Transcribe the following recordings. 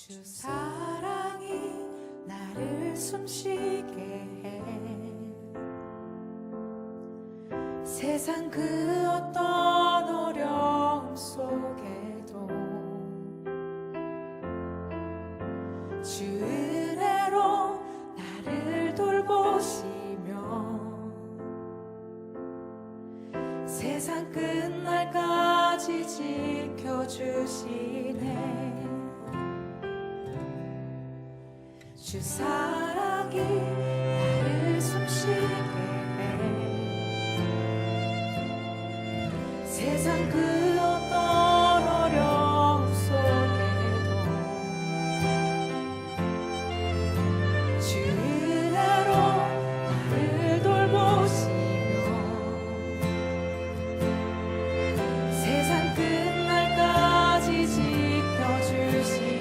주 사랑이 나를 숨쉬게 해. 세상 그 어떤 어려움 속에도 주 은혜로 나를 돌보시며 세상 끝날까지 지켜주시네. 주 사랑이 나를 숨쉬게 해. 세상 그 어떤 어려움 속에도 주 은혜로 나를 돌보시며 세상 끝날까지 지켜주시네.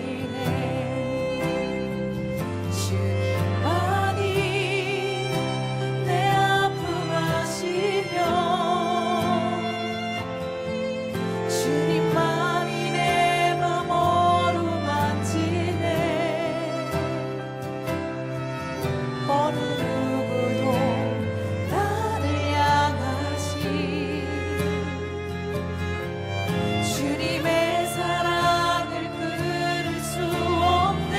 주님만이 내 아픔 아시며 주님만이 내 맘 어루만지네. 어느 누구도 나를 향하시 주님의 사랑을 끊을 수 없네.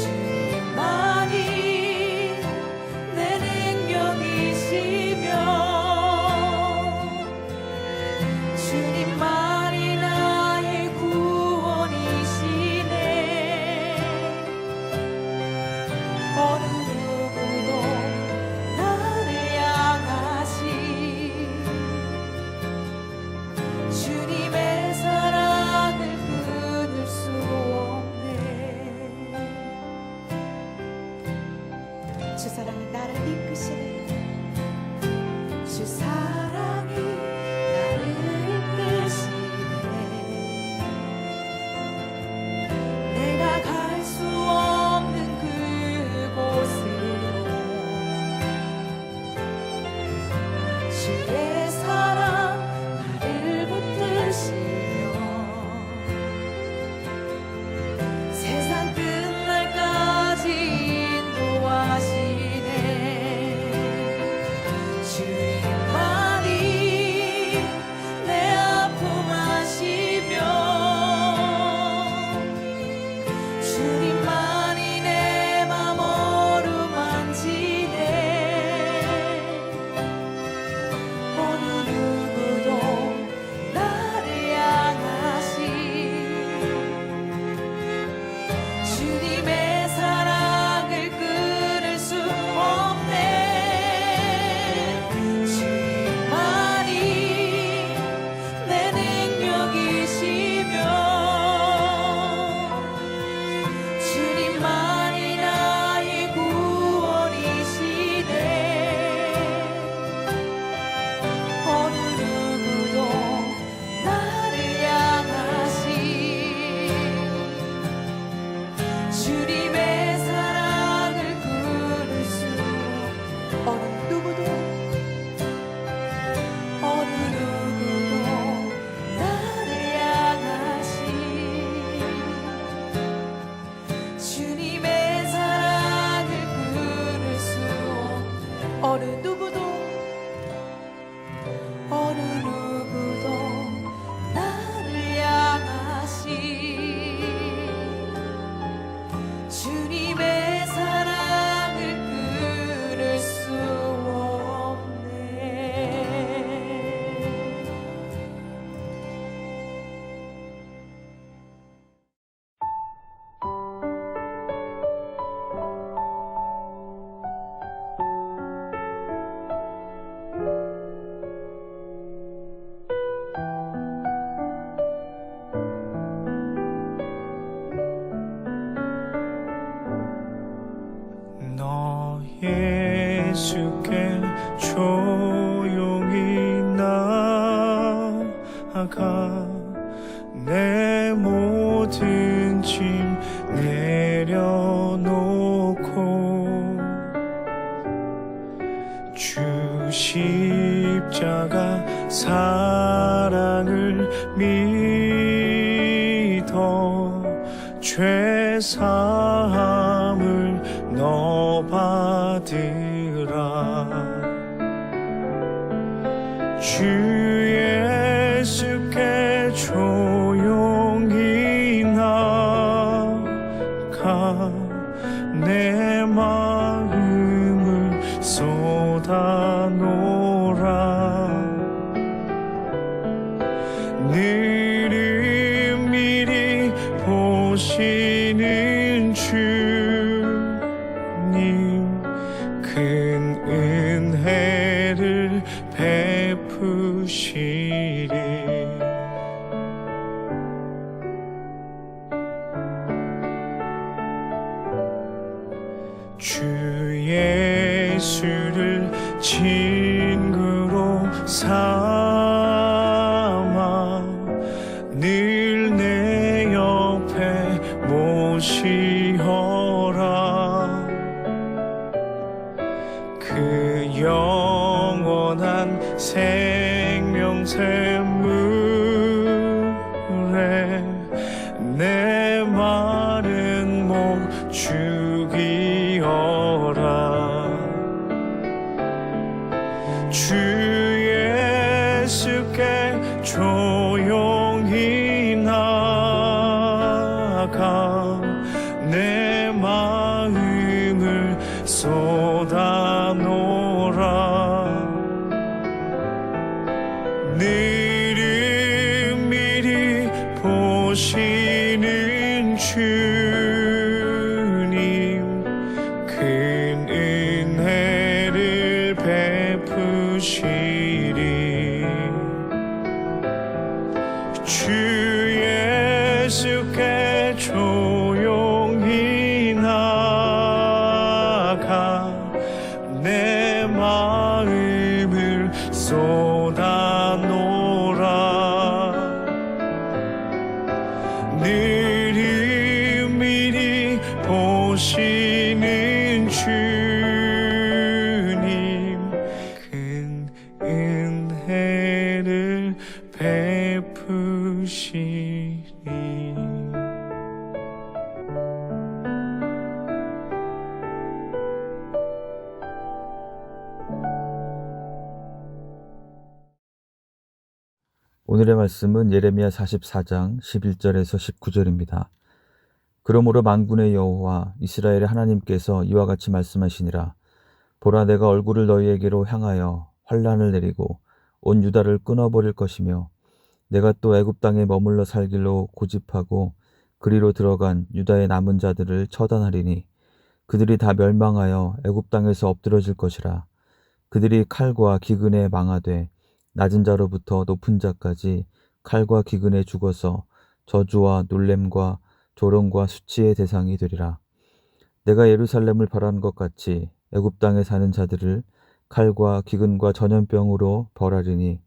주님만이 내 능력이시며 주님만이 나의 구원이시네. 어느 누구도 나를 향하시 주님의 사랑을 끊을 수 없네. 주 사랑이 나를 이끄시네. 주 사랑이 나를 이끄시네. 내가 갈 수 없는 그곳으로 주의 사랑 나를 붙드시며 세상 끝날까지 인도하시네. 주님만이 내 아픔 아시며 주님만이 내 맘 어루만지네. 어느 누구도 나를 향하시 주님의 사랑을 끊을 수 없네. 주님만이 내 능력이시며 주님만이 나의 구원이시네. 어느 누구도 나를 향하시 주님의 사랑을 끊을 수 어느 누구도 나를 향하시 주님의 사랑을 끊을 수 어느 누구도 나를 향하시 주님의 사랑을 끊을 수 없네. 너 예수께 조용히 나아가 내 모든 짐 내려놓고 주 십자가 사랑을 믿어 죄 사함을 너 받으라. 주 예수께 조용히 나가 내 마음을 쏟아놓으라. 느릿미리 보시는 주님 큰 은혜를 베푸시리. 주 예수를 친구로 삼아 늘 내 옆에 모시어라. 그 영원한 생명 샘물에 내 마른 목 죽이어라. 주 예수께 조용히 나가 내 마음을 쏟아놓으라. 느릿미리 보시는 주님 큰 은혜를 베푸시리. 주 예수께 조용히 나가 내 마음을 쏟아놓으라. 느릿미리 보시는 주님 큰 은혜를 베푸시리. 오늘의 말씀은 예레미야 44장 11절에서 19절입니다. 그러므로 만군의 여호와 이스라엘의 하나님께서 이와 같이 말씀하시니라. 보라, 내가 얼굴을 너희에게로 향하여 환란을 내리고 온 유다를 끊어버릴 것이며 내가 또 애굽 땅에 머물러 살기로 고집하고 그리로 들어간 유다의 남은 자들을 처단하리니 그들이 다 멸망하여 애굽 땅에서 엎드러질 것이라. 그들이 칼과 기근에 망하되 낮은 자로부터 높은 자까지 칼과 기근에 죽어서 저주와 놀램과 조롱과 수치의 대상이 되리라. 내가 예루살렘을 벌한 것 같이 애굽 땅에 사는 자들을 칼과 기근과 전염병으로 벌하리니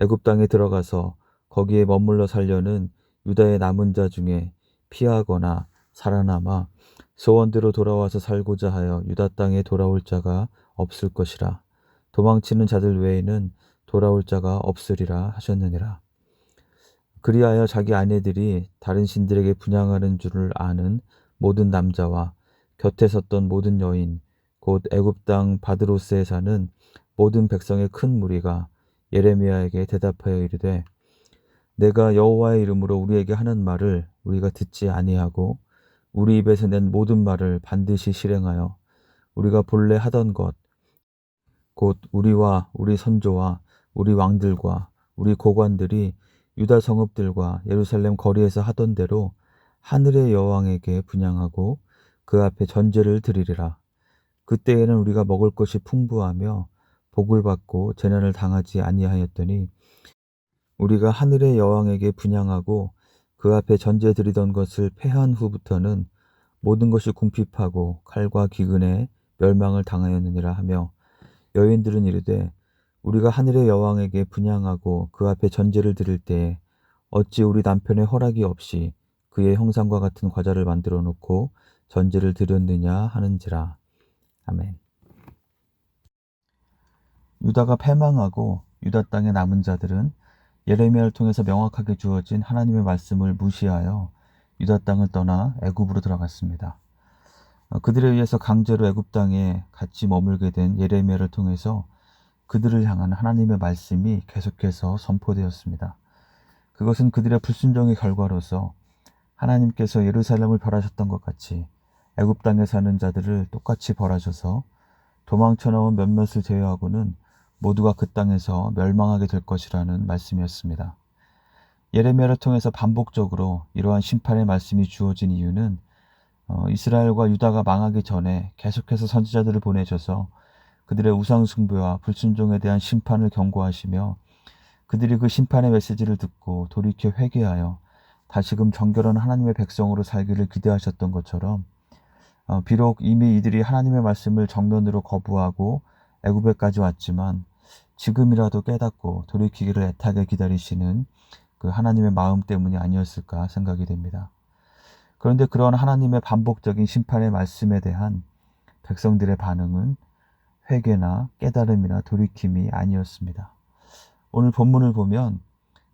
애굽 땅에 들어가서 거기에 머물러 살려는 유다의 남은 자 중에 피하거나 살아남아 소원대로 돌아와서 살고자 하여 유다 땅에 돌아올 자가 없을 것이라. 도망치는 자들 외에는 돌아올 자가 없으리라 하셨느니라. 그리하여 자기 아내들이 다른 신들에게 분향하는 줄을 아는 모든 남자와 곁에 섰던 모든 여인 곧 애굽 땅 바드로스에 사는 모든 백성의 큰 무리가 예레미야에게 대답하여 이르되 내가 여호와의 이름으로 우리에게 하는 말을 우리가 듣지 아니하고 우리 입에서 낸 모든 말을 반드시 실행하여 우리가 본래 하던 것 곧 우리와 우리 선조와 우리 왕들과 우리 고관들이 유다 성읍들과 예루살렘 거리에서 하던 대로 하늘의 여왕에게 분향하고 그 앞에 전제를 드리리라. 그때에는 우리가 먹을 것이 풍부하며 복을 받고 재난을 당하지 아니하였더니 우리가 하늘의 여왕에게 분향하고 그 앞에 전제 드리던 것을 패한 후부터는 모든 것이 궁핍하고 칼과 기근에 멸망을 당하였느니라 하며 여인들은 이르되 우리가 하늘의 여왕에게 분향하고 그 앞에 전제를 드릴 때에 어찌 우리 남편의 허락이 없이 그의 형상과 같은 과자를 만들어 놓고 전제를 드렸느냐 하는지라. 아멘. 유다가 패망하고 유다 땅의 남은 자들은 예레미야를 통해서 명확하게 주어진 하나님의 말씀을 무시하여 유다 땅을 떠나 애굽으로 들어갔습니다. 그들에 의해서 강제로 애굽 땅에 같이 머물게 된 예레미야를 통해서 그들을 향한 하나님의 말씀이 계속해서 선포되었습니다. 그것은 그들의 불순종의 결과로서 하나님께서 예루살렘을 벌하셨던 것 같이 애굽 땅에 사는 자들을 똑같이 벌하셔서 도망쳐 나온 몇몇을 제외하고는 모두가 그 땅에서 멸망하게 될 것이라는 말씀이었습니다. 예레미야를 통해서 반복적으로 이러한 심판의 말씀이 주어진 이유는 이스라엘과 유다가 망하기 전에 계속해서 선지자들을 보내셔서 그들의 우상숭배와 불순종에 대한 심판을 경고하시며 그들이 그 심판의 메시지를 듣고 돌이켜 회개하여 다시금 정결한 하나님의 백성으로 살기를 기대하셨던 것처럼 비록 이미 이들이 하나님의 말씀을 정면으로 거부하고 애굽에까지 왔지만 지금이라도 깨닫고 돌이키기를 애타게 기다리시는 그 하나님의 마음 때문이 아니었을까 생각이 됩니다. 그런데 그런 하나님의 반복적인 심판의 말씀에 대한 백성들의 반응은 회개나 깨달음이나 돌이킴이 아니었습니다. 오늘 본문을 보면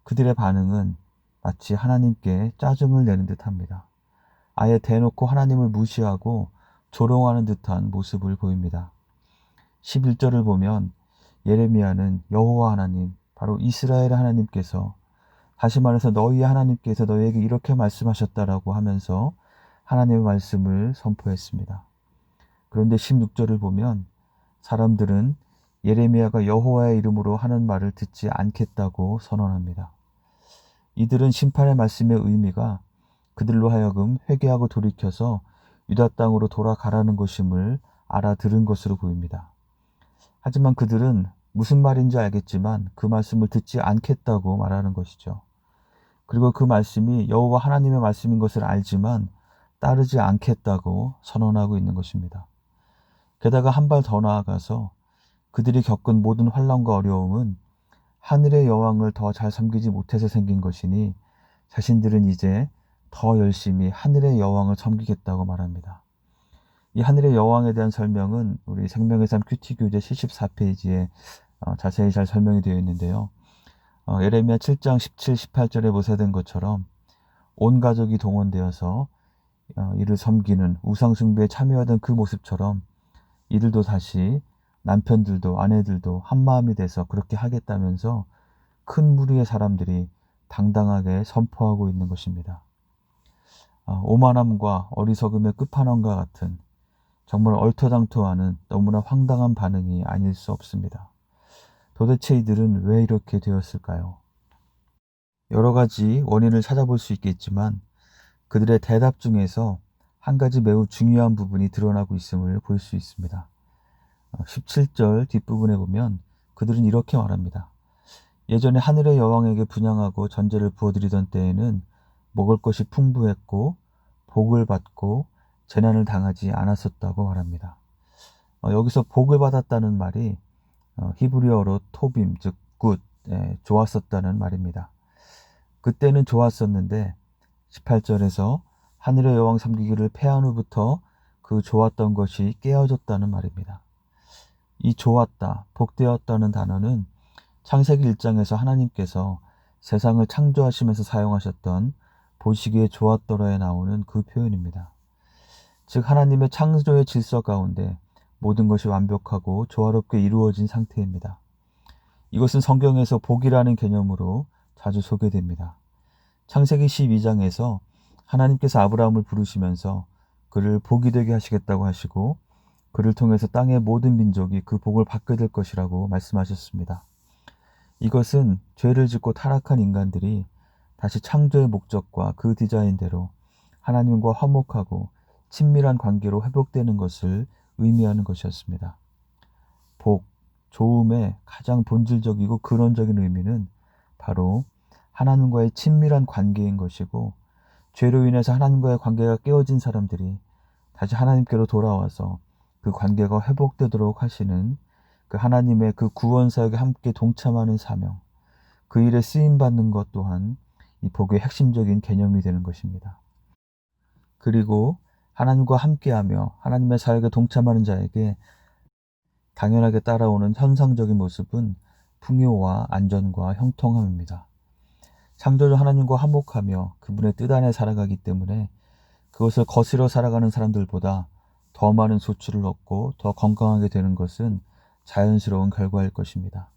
그들의 반응은 마치 하나님께 짜증을 내는 듯합니다. 아예 대놓고 하나님을 무시하고 조롱하는 듯한 모습을 보입니다. 11절을 보면 예레미야는 여호와 하나님, 바로 이스라엘의 하나님께서, 다시 말해서 너희의 하나님께서 너희에게 이렇게 말씀하셨다라고 하면서 하나님의 말씀을 선포했습니다. 그런데 16절을 보면 사람들은 예레미야가 여호와의 이름으로 하는 말을 듣지 않겠다고 선언합니다. 이들은 심판의 말씀의 의미가 그들로 하여금 회개하고 돌이켜서 유다 땅으로 돌아가라는 것임을 알아들은 것으로 보입니다. 하지만 그들은 무슨 말인지 알겠지만 그 말씀을 듣지 않겠다고 말하는 것이죠. 그리고 그 말씀이 여호와 하나님의 말씀인 것을 알지만 따르지 않겠다고 선언하고 있는 것입니다. 게다가 한 발 더 나아가서 그들이 겪은 모든 환난과 어려움은 하늘의 여왕을 더 잘 섬기지 못해서 생긴 것이니 자신들은 이제 더 열심히 하늘의 여왕을 섬기겠다고 말합니다. 이 하늘의 여왕에 대한 설명은 우리 생명의 삶 큐티 교재 74페이지에 자세히 잘 설명이 되어 있는데요. 예레미야 7장 17, 18절에 모사된 것처럼 온 가족이 동원되어서 이를 섬기는 우상숭배에 참여하던 그 모습처럼 이들도 다시 남편들도 아내들도 한마음이 돼서 그렇게 하겠다면서 큰 무리의 사람들이 당당하게 선포하고 있는 것입니다. 오만함과 어리석음의 끝판왕과 같은 정말 얼토당토하는 너무나 황당한 반응이 아닐 수 없습니다. 도대체 이들은 왜 이렇게 되었을까요? 여러 가지 원인을 찾아볼 수 있겠지만 그들의 대답 중에서 한 가지 매우 중요한 부분이 드러나고 있음을 볼 수 있습니다. 17절 뒷부분에 보면 그들은 이렇게 말합니다. 예전에 하늘의 여왕에게 분향하고 전제를 부어드리던 때에는 먹을 것이 풍부했고 복을 받고 재난을 당하지 않았었다고 말합니다. 여기서 복을 받았다는 말이 히브리어로 토빔, 즉 굿, 좋았었다는 말입니다. 그때는 좋았었는데 18절에서 하늘의 여왕 섬기기를 패한 후부터 그 좋았던 것이 깨어졌다는 말입니다. 이 좋았다, 복되었다는 단어는 창세기 1장에서 하나님께서 세상을 창조하시면서 사용하셨던 보시기에 좋았더라에 나오는 그 표현입니다. 즉 하나님의 창조의 질서 가운데 모든 것이 완벽하고 조화롭게 이루어진 상태입니다. 이것은 성경에서 복이라는 개념으로 자주 소개됩니다. 창세기 12장에서 하나님께서 아브라함을 부르시면서 그를 복이 되게 하시겠다고 하시고 그를 통해서 땅의 모든 민족이 그 복을 받게 될 것이라고 말씀하셨습니다. 이것은 죄를 짓고 타락한 인간들이 다시 창조의 목적과 그 디자인대로 하나님과 화목하고 친밀한 관계로 회복되는 것을 의미하는 것이었습니다. 복, 좋음의 가장 본질적이고 근원적인 의미는 바로 하나님과의 친밀한 관계인 것이고 죄로 인해서 하나님과의 관계가 깨어진 사람들이 다시 하나님께로 돌아와서 그 관계가 회복되도록 하시는 그 하나님의 그 구원 사역에 함께 동참하는 사명, 그 일에 쓰임받는 것 또한 이 복의 핵심적인 개념이 되는 것입니다. 그리고 하나님과 함께하며 하나님의 사역에 동참하는 자에게 당연하게 따라오는 현상적인 모습은 풍요와 안전과 형통함입니다. 창조주 하나님과 화목하며 그분의 뜻 안에 살아가기 때문에 그것을 거스려 살아가는 사람들보다 더 많은 소출을 얻고 더 건강하게 되는 것은 자연스러운 결과일 것입니다.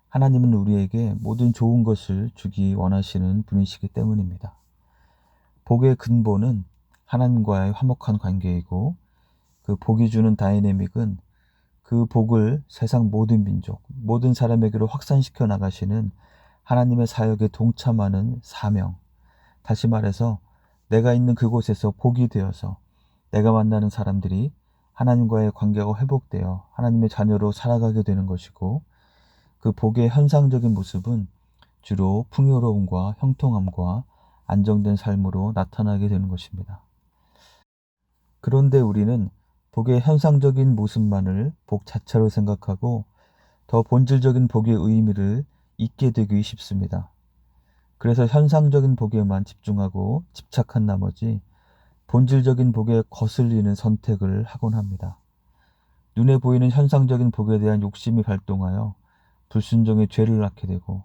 하나님은 우리에게 모든 좋은 것을 주기 원하시는 분이시기 때문입니다. 복의 근본은 하나님과의 화목한 관계이고 그 복이 주는 다이내믹은 그 복을 세상 모든 민족, 모든 사람에게로 확산시켜 나가시는 하나님의 사역에 동참하는 사명. 다시 말해서 내가 있는 그곳에서 복이 되어서 내가 만나는 사람들이 하나님과의 관계가 회복되어 하나님의 자녀로 살아가게 되는 것이고 그 복의 현상적인 모습은 주로 풍요로움과 형통함과 안정된 삶으로 나타나게 되는 것입니다. 그런데 우리는 복의 현상적인 모습만을 복 자체로 생각하고 더 본질적인 복의 의미를 잊게 되기 쉽습니다. 그래서 현상적인 복에만 집중하고 집착한 나머지 본질적인 복에 거슬리는 선택을 하곤 합니다. 눈에 보이는 현상적인 복에 대한 욕심이 발동하여 불순종의 죄를 낳게 되고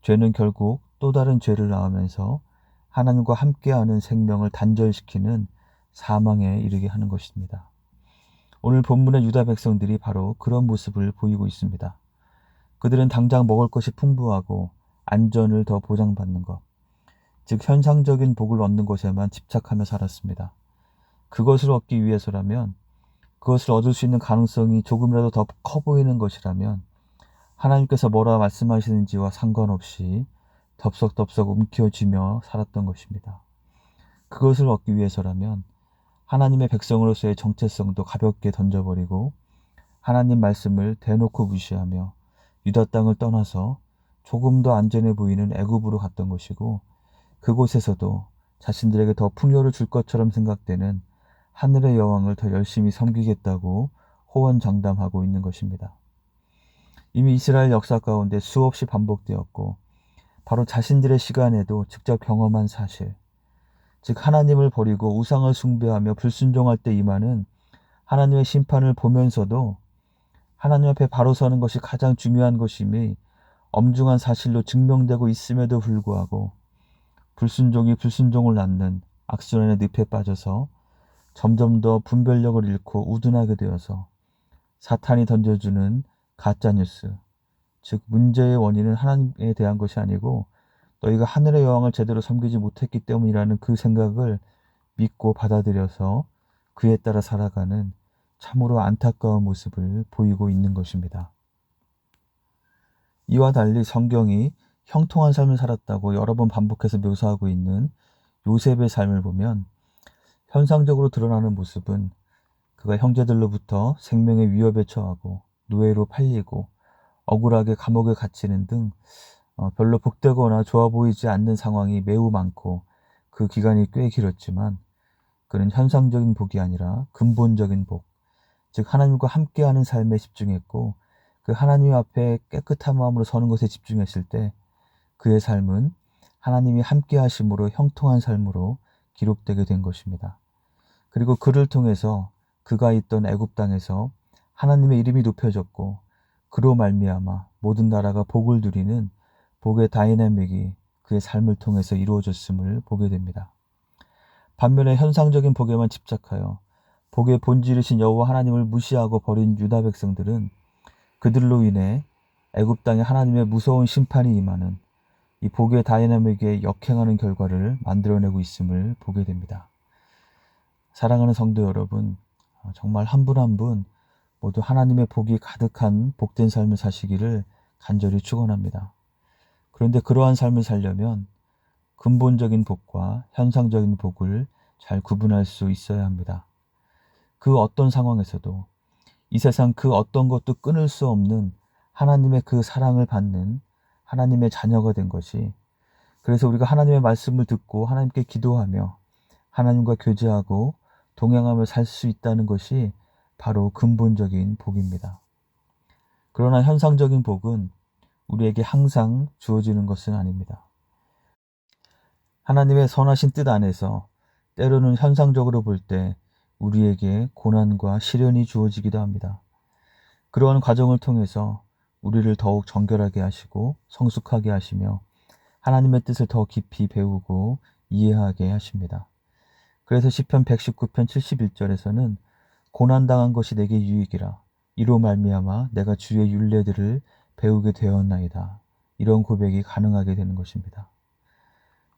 죄는 결국 또 다른 죄를 낳으면서 하나님과 함께하는 생명을 단절시키는 사망에 이르게 하는 것입니다. 오늘 본문의 유다 백성들이 바로 그런 모습을 보이고 있습니다. 그들은 당장 먹을 것이 풍부하고 안전을 더 보장받는 것, 즉 현상적인 복을 얻는 것에만 집착하며 살았습니다. 그것을 얻기 위해서라면, 그것을 얻을 수 있는 가능성이 조금이라도 더 커 보이는 것이라면 하나님께서 뭐라 말씀하시는지와 상관없이 덥석덥석 움켜쥐며 살았던 것입니다. 그것을 얻기 위해서라면 하나님의 백성으로서의 정체성도 가볍게 던져버리고 하나님 말씀을 대놓고 무시하며 유다 땅을 떠나서 조금 더 안전해 보이는 애굽으로 갔던 것이고 그곳에서도 자신들에게 더 풍요를 줄 것처럼 생각되는 하늘의 여왕을 더 열심히 섬기겠다고 호언장담하고 있는 것입니다. 이미 이스라엘 역사 가운데 수없이 반복되었고 바로 자신들의 시간에도 직접 경험한 사실, 즉 하나님을 버리고 우상을 숭배하며 불순종할 때 임하는 하나님의 심판을 보면서도 하나님 앞에 바로 서는 것이 가장 중요한 것임이 엄중한 사실로 증명되고 있음에도 불구하고 불순종이 불순종을 낳는 악순환의 늪에 빠져서 점점 더 분별력을 잃고 우둔하게 되어서 사탄이 던져주는 가짜뉴스, 즉 문제의 원인은 하나님에 대한 것이 아니고 너희가 하늘의 여왕을 제대로 섬기지 못했기 때문이라는 그 생각을 믿고 받아들여서 그에 따라 살아가는 참으로 안타까운 모습을 보이고 있는 것입니다. 이와 달리 성경이 형통한 삶을 살았다고 여러 번 반복해서 묘사하고 있는 요셉의 삶을 보면 현상적으로 드러나는 모습은 그가 형제들로부터 생명의 위협에 처하고 노예로 팔리고 억울하게 감옥에 갇히는 등 별로 복되거나 좋아 보이지 않는 상황이 매우 많고 그 기간이 꽤 길었지만 그는 현상적인 복이 아니라 근본적인 복, 즉 하나님과 함께하는 삶에 집중했고 그 하나님 앞에 깨끗한 마음으로 서는 것에 집중했을 때 그의 삶은 하나님이 함께 하심으로 형통한 삶으로 기록되게 된 것입니다. 그리고 그를 통해서 그가 있던 애굽 땅에서 하나님의 이름이 높여졌고 그로 말미암아 모든 나라가 복을 누리는 복의 다이내믹이 그의 삶을 통해서 이루어졌음을 보게 됩니다. 반면에 현상적인 복에만 집착하여 복의 본질이신 여호와 하나님을 무시하고 버린 유다 백성들은 그들로 인해 애굽 땅에 하나님의 무서운 심판이 임하는 이 복의 다이내믹에 역행하는 결과를 만들어내고 있음을 보게 됩니다. 사랑하는 성도 여러분, 정말 한 분 한 분 모두 하나님의 복이 가득한 복된 삶을 사시기를 간절히 축원합니다. 그런데 그러한 삶을 살려면 근본적인 복과 현상적인 복을 잘 구분할 수 있어야 합니다. 그 어떤 상황에서도 이 세상 그 어떤 것도 끊을 수 없는 하나님의 그 사랑을 받는 하나님의 자녀가 된 것이, 그래서 우리가 하나님의 말씀을 듣고 하나님께 기도하며 하나님과 교제하고 동행하며 살 수 있다는 것이 바로 근본적인 복입니다. 그러나 현상적인 복은 우리에게 항상 주어지는 것은 아닙니다. 하나님의 선하신 뜻 안에서 때로는 현상적으로 볼 때 우리에게 고난과 시련이 주어지기도 합니다. 그러한 과정을 통해서 우리를 더욱 정결하게 하시고 성숙하게 하시며 하나님의 뜻을 더 깊이 배우고 이해하게 하십니다. 그래서 시편 119편 71절에서는 고난당한 것이 내게 유익이라 이로 말미암아 내가 주의 율례들을 배우게 되었나이다. 이런 고백이 가능하게 되는 것입니다.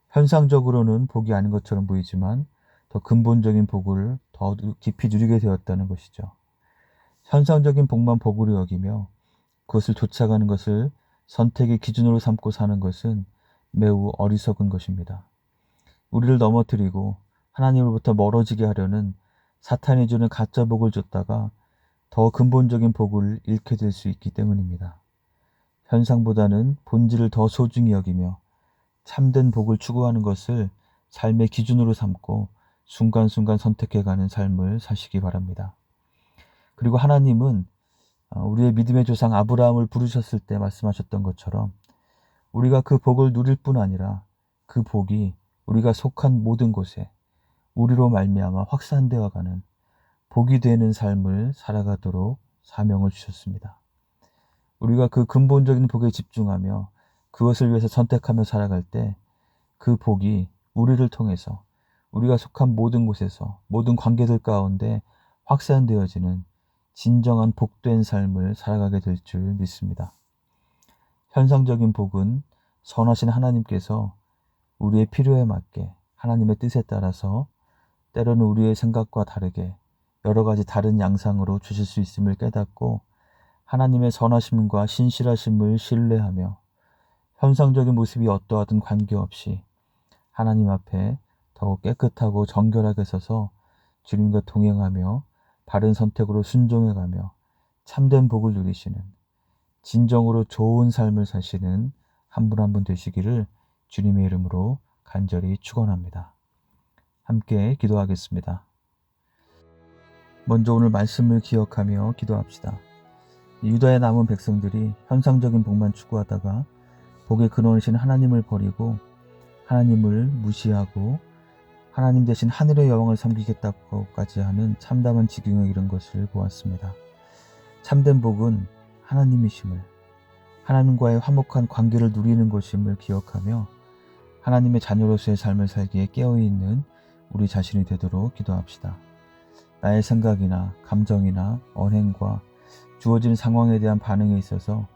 현상적으로는 복이 아닌 것처럼 보이지만 더 근본적인 복을 더 깊이 누리게 되었다는 것이죠. 현상적인 복만 복으로 여기며 그것을 쫓아가는 것을 선택의 기준으로 삼고 사는 것은 매우 어리석은 것입니다. 우리를 넘어뜨리고 하나님으로부터 멀어지게 하려는 사탄이 주는 가짜 복을 쫓다가 더 근본적인 복을 잃게 될 수 있기 때문입니다. 현상보다는 본질을 더 소중히 여기며 참된 복을 추구하는 것을 삶의 기준으로 삼고 순간순간 선택해가는 삶을 사시기 바랍니다. 그리고 하나님은 우리의 믿음의 조상 아브라함을 부르셨을 때 말씀하셨던 것처럼 우리가 그 복을 누릴 뿐 아니라 그 복이 우리가 속한 모든 곳에 우리로 말미암아 확산되어 가는 복이 되는 삶을 살아가도록 사명을 주셨습니다. 우리가 그 근본적인 복에 집중하며 그것을 위해서 선택하며 살아갈 때 그 복이 우리를 통해서 우리가 속한 모든 곳에서 모든 관계들 가운데 확산되어지는 진정한 복된 삶을 살아가게 될 줄 믿습니다. 현상적인 복은 선하신 하나님께서 우리의 필요에 맞게 하나님의 뜻에 따라서 때로는 우리의 생각과 다르게 여러 가지 다른 양상으로 주실 수 있음을 깨닫고 하나님의 선하심과 신실하심을 신뢰하며 현상적인 모습이 어떠하든 관계없이 하나님 앞에 더욱 깨끗하고 정결하게 서서 주님과 동행하며 바른 선택으로 순종해가며 참된 복을 누리시는 진정으로 좋은 삶을 사시는 한 분 한 분 되시기를 주님의 이름으로 간절히 축원합니다. 함께 기도하겠습니다. 먼저 오늘 말씀을 기억하며 기도합시다. 유다의 남은 백성들이 현상적인 복만 추구하다가 복의 근원이신 하나님을 버리고 하나님을 무시하고 하나님 대신 하늘의 여왕을 섬기겠다고까지 하는 참담한 지경에 이른 것을 보았습니다. 참된 복은 하나님이심을, 하나님과의 화목한 관계를 누리는 것임을 기억하며 하나님의 자녀로서의 삶을 살기에 깨어있는 우리 자신이 되도록 기도합시다. 나의 생각이나 감정이나 언행과 주어진 상황에 대한 반응에 있어서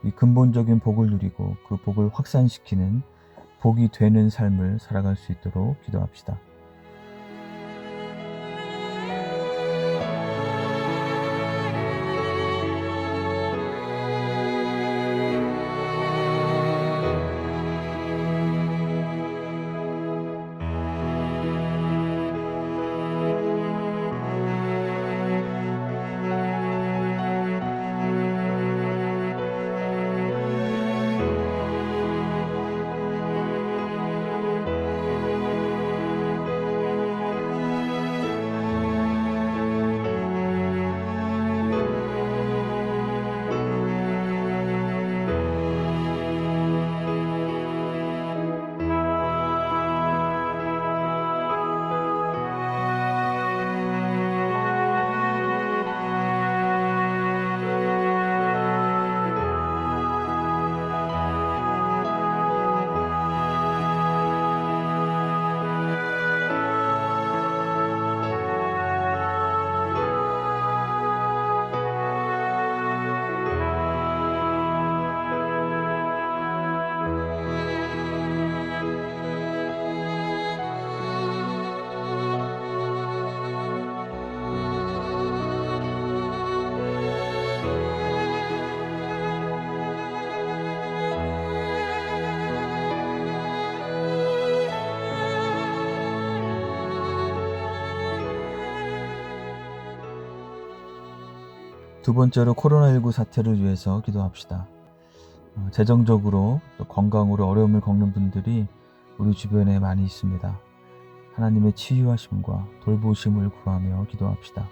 이 근본적인 복을 누리고 그 복을 확산시키는 복이 되는 삶을 살아갈 수 있도록 기도합시다. 두 번째로 코로나19 사태를 위해서 기도합시다. 재정적으로 또 건강으로 어려움을 겪는 분들이 우리 주변에 많이 있습니다. 하나님의 치유하심과 돌보심을 구하며 기도합시다.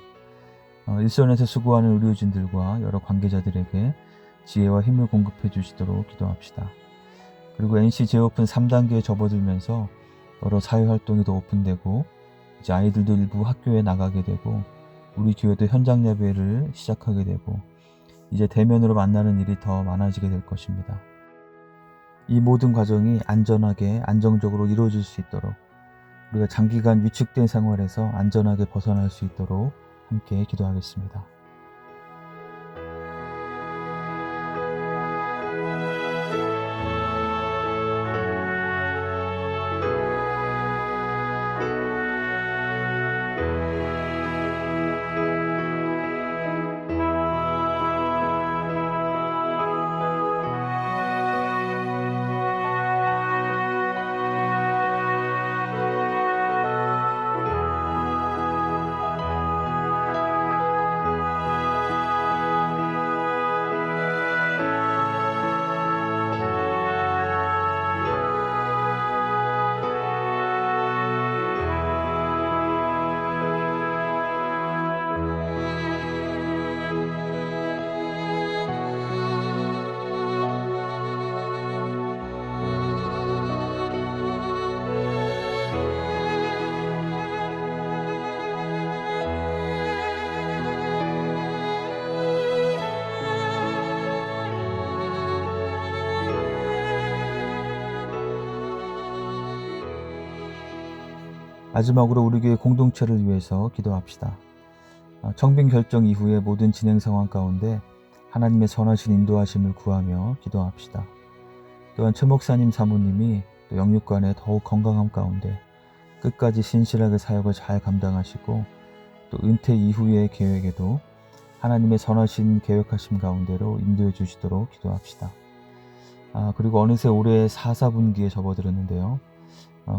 일선에서 수고하는 의료진들과 여러 관계자들에게 지혜와 힘을 공급해 주시도록 기도합시다. 그리고 NC 재오픈 3단계에 접어들면서 여러 사회활동이 더 오픈되고 이제 아이들도 일부 학교에 나가게 되고 우리 교회도 현장 예배를 시작하게 되고 이제 대면으로 만나는 일이 더 많아지게 될 것입니다. 이 모든 과정이 안전하게 안정적으로 이루어질 수 있도록 우리가 장기간 위축된 생활에서 안전하게 벗어날 수 있도록 함께 기도하겠습니다. 마지막으로 우리 교회 공동체를 위해서 기도합시다. 청빙 결정 이후의 모든 진행 상황 가운데 하나님의 선하신 인도하심을 구하며 기도합시다. 또한 최 목사님 사모님이 또 영육간의 더욱 건강함 가운데 끝까지 신실하게 사역을 잘 감당하시고 또 은퇴 이후의 계획에도 하나님의 선하신 계획하심 가운데로 인도해 주시도록 기도합시다. 그리고 어느새 올해 4분기에 접어들었는데요.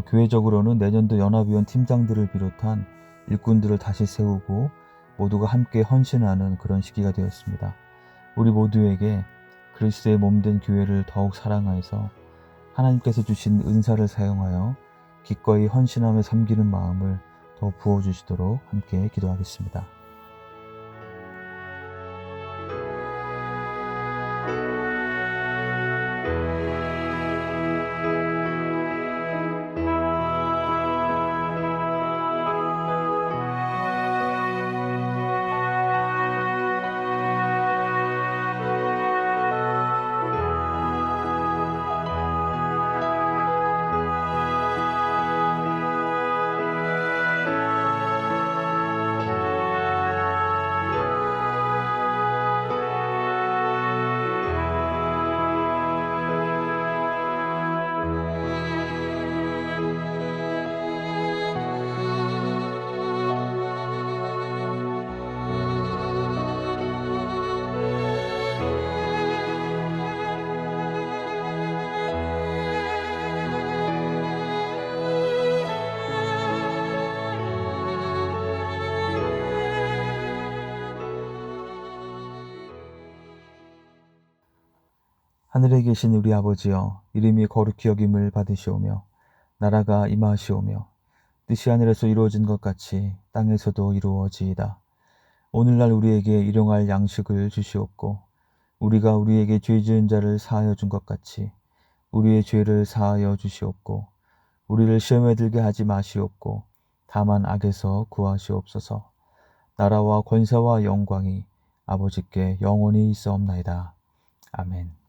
교회적으로는 내년도 연합위원 팀장들을 비롯한 일꾼들을 다시 세우고 모두가 함께 헌신하는 그런 시기가 되었습니다. 우리 모두에게 그리스도의 몸된 교회를 더욱 사랑하여서 하나님께서 주신 은사를 사용하여 기꺼이 헌신하며 섬기는 마음을 더 부어주시도록 함께 기도하겠습니다. 하늘에 계신 우리 아버지여, 이름이 거룩히 여김을 받으시오며 나라가 임하시오며 뜻이 하늘에서 이루어진 것 같이 땅에서도 이루어지이다. 오늘날 우리에게 일용할 양식을 주시옵고 우리가 우리에게 죄 지은 자를 사하여 준 것 같이 우리의 죄를 사하여 주시옵고 우리를 시험에 들게 하지 마시옵고 다만 악에서 구하시옵소서. 나라와 권세와 영광이 아버지께 영원히 있사옵나이다. 아멘.